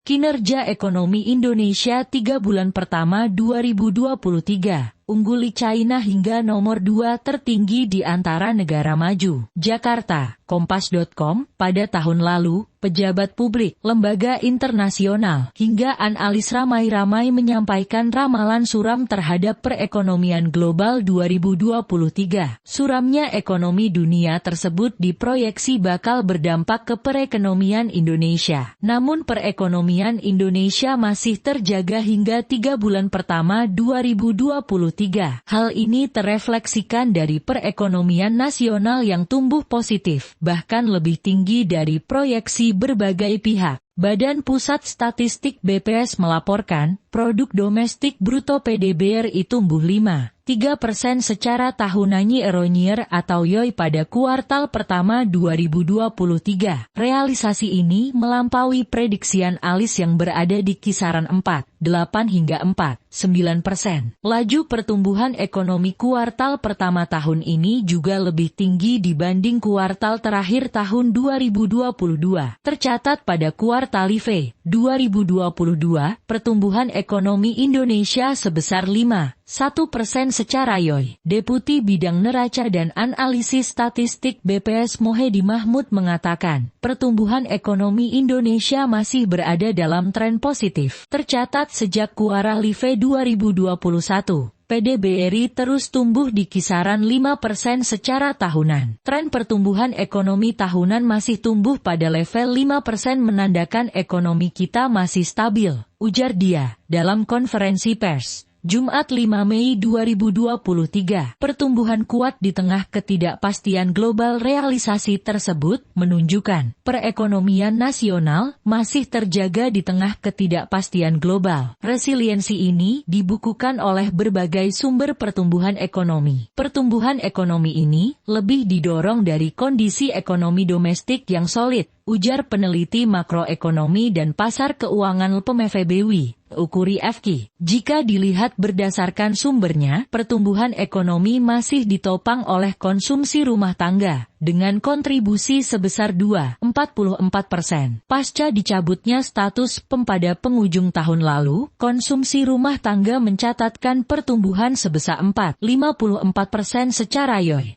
Kinerja ekonomi Indonesia 3 bulan pertama 2023, ungguli China hingga nomor 2 tertinggi di antara negara maju. Jakarta, Kompas.com, pada tahun lalu, pejabat publik, lembaga internasional, hingga analis ramai-ramai menyampaikan ramalan suram terhadap perekonomian global 2023. Suramnya ekonomi dunia tersebut diproyeksi bakal berdampak ke perekonomian Indonesia. Namun perekonomian Indonesia masih terjaga hingga 3 bulan pertama 2023. Hal ini terefleksikan dari perekonomian nasional yang tumbuh positif, bahkan lebih tinggi dari proyeksi berbagai pihak. Badan Pusat Statistik BPS melaporkan, produk domestik bruto PDB RI tumbuh 5,3% secara tahunan year-on-year atau YoY pada kuartal pertama 2023. Realisasi ini melampaui prediksian analis yang berada di kisaran 4,8 hingga 4,9%. Laju pertumbuhan ekonomi kuartal pertama tahun ini juga lebih tinggi dibanding kuartal terakhir tahun 2022. Tercatat pada kuartal IV 2022, pertumbuhan ekonomi Indonesia sebesar 5,1% secara YoY. Deputi Bidang Neraca dan Analisis Statistik BPS Mohedi Mahmud mengatakan, pertumbuhan ekonomi Indonesia masih berada dalam tren positif. Tercatat sejak kuartal IV 2021. PDB RI terus tumbuh di kisaran 5% secara tahunan. Tren pertumbuhan ekonomi tahunan masih tumbuh pada level 5% menandakan ekonomi kita masih stabil, ujar dia, dalam konferensi pers. Jumat 5 Mei 2023, pertumbuhan kuat di tengah ketidakpastian global. Realisasi tersebut menunjukkan perekonomian nasional masih terjaga di tengah ketidakpastian global. Resiliensi ini dibukukan oleh berbagai sumber pertumbuhan ekonomi. Pertumbuhan ekonomi ini lebih didorong dari kondisi ekonomi domestik yang solid, ujar peneliti makroekonomi dan pasar keuangan PMFBW, Ukuri Fki. Jika dilihat berdasarkan sumbernya, pertumbuhan ekonomi masih ditopang oleh konsumsi rumah tangga, dengan kontribusi sebesar 2,44%. Pasca dicabutnya status PEM pada penghujung tahun lalu, konsumsi rumah tangga mencatatkan pertumbuhan sebesar 4,54% secara YoY.